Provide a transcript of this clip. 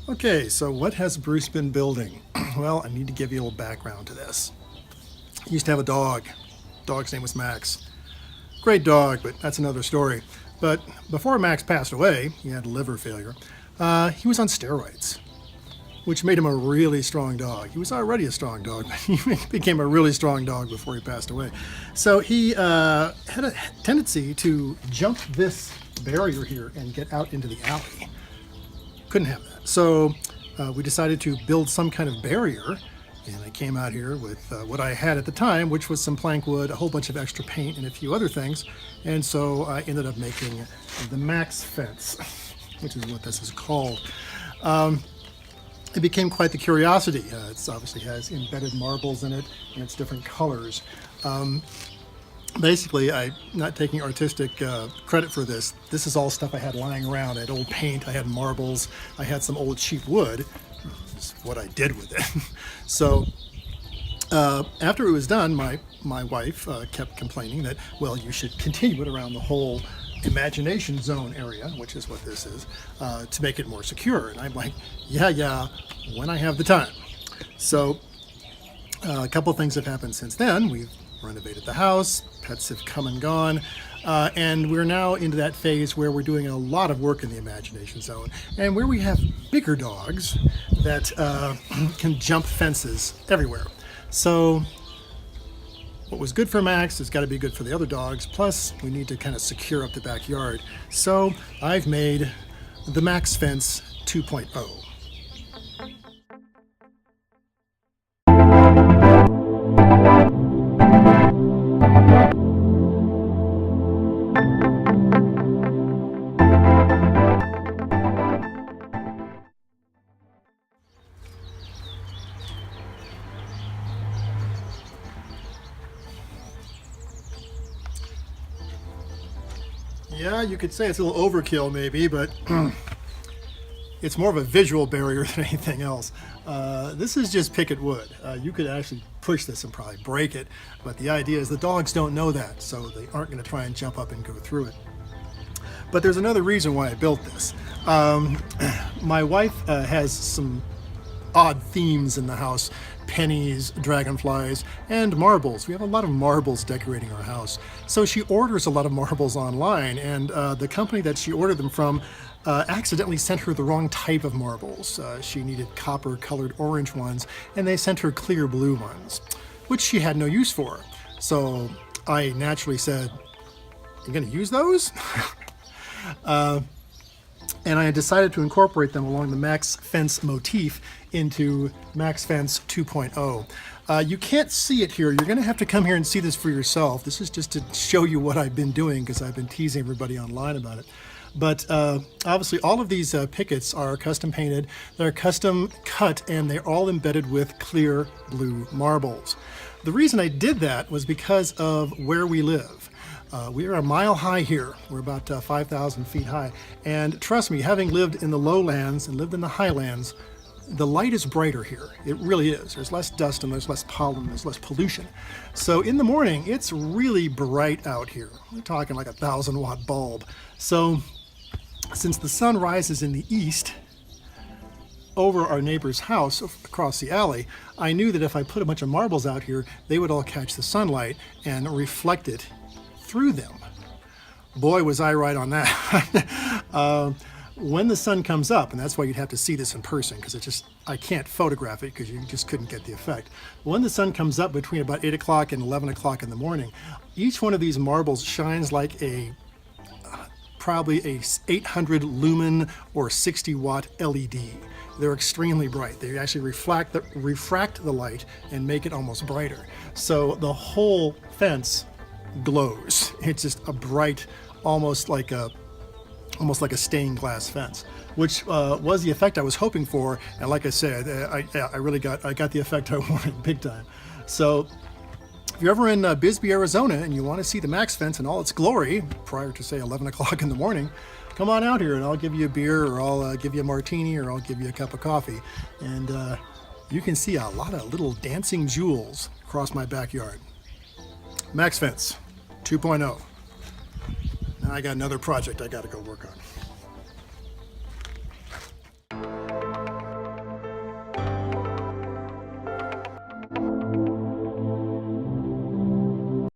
Okay, so what has Bruce been building? Well, I need to give you a little background to this. He used to have a dog. Dog's name was Max. Great dog, but that's another story. But before Max passed away, he had liver failure, he was on steroids, which made him a really strong dog. He was already a strong dog, but he became a really strong dog before he passed away. So he had a tendency to jump this barrier here and get out into the alley. Couldn't have that. So we decided to build some kind of barrier, and I came out here with what I had at the time, which was some plank wood, a whole bunch of extra paint, and a few other things. And so I ended up making the Max fence, which is what this is called. It became quite the curiosity. It obviously has embedded marbles in it, and it's different colors. Basically, I'm not taking artistic credit for this. This is all stuff I had lying around. I had old paint, I had marbles, I had some old cheap wood. That's what I did with it. So after it was done, my wife kept complaining that, well, you should continue it around the whole imagination zone area, which is what this is, to make it more secure. And I'm like, yeah, when I have the time. So a couple of things have happened since then. We've renovated the house, pets have come and gone, and we're now into that phase where we're doing a lot of work in the imagination zone, and where we have bigger dogs that can jump fences everywhere. So what was good for Max has got to be good for the other dogs, plus we need to kind of secure up the backyard. So I've made the Max Fence 2.0. Yeah, you could say it's a little overkill maybe, but it's more of a visual barrier than anything else. This is just picket wood. You could actually push this and probably break it, but the idea is the dogs don't know that, so they aren't going to try and jump up and go through it. But there's another reason why I built this. My wife has some odd themes in the house: pennies, dragonflies, and marbles. We have a lot of marbles decorating our house. So she orders a lot of marbles online, and the company that she ordered them from accidentally sent her the wrong type of marbles. She needed copper-colored orange ones, and they sent her clear blue ones, which she had no use for. So I naturally said, "You're gonna use those?" And I decided to incorporate them along the Max Fence motif into Max Fence 2.0. You can't see it here. You're going to have to come here and see this for yourself. This is just to show you what I've been doing, because I've been teasing everybody online about it. But obviously all of these pickets are custom painted, they're custom cut, and they're all embedded with clear blue marbles. The reason I did that was because of where we live. We are a mile high here. We're about 5,000 feet high. And trust me, having lived in the lowlands and lived in the highlands, the light is brighter here. It really is. There's less dust and there's less pollen, there's less pollution. So in the morning, it's really bright out here. We're talking like a 1,000-watt bulb. So since the sun rises in the east over our neighbor's house across the alley, I knew that if I put a bunch of marbles out here, they would all catch the sunlight and reflect it through them. Boy, was I right on that. When the sun comes up, and that's why you'd have to see this in person, because I can't photograph it because you just couldn't get the effect. When the sun comes up between about 8 o'clock and 11 o'clock in the morning, each one of these marbles shines like probably a 800 lumen or 60-watt LED. They're extremely bright. They actually refract the light and make it almost brighter. So the whole fence glows. It's just a bright, almost like a stained glass fence, which was the effect I was hoping for. And like I said, I got the effect I wanted big time. So if you're ever in Bisbee, Arizona, and you want to see the Max Fence in all its glory prior to, say, 11 o'clock in the morning, come on out here and I'll give you a beer, or I'll give you a martini, or I'll give you a cup of coffee. And you can see a lot of little dancing jewels across my backyard. Max Fence 2.0. I got another project I got to go work on.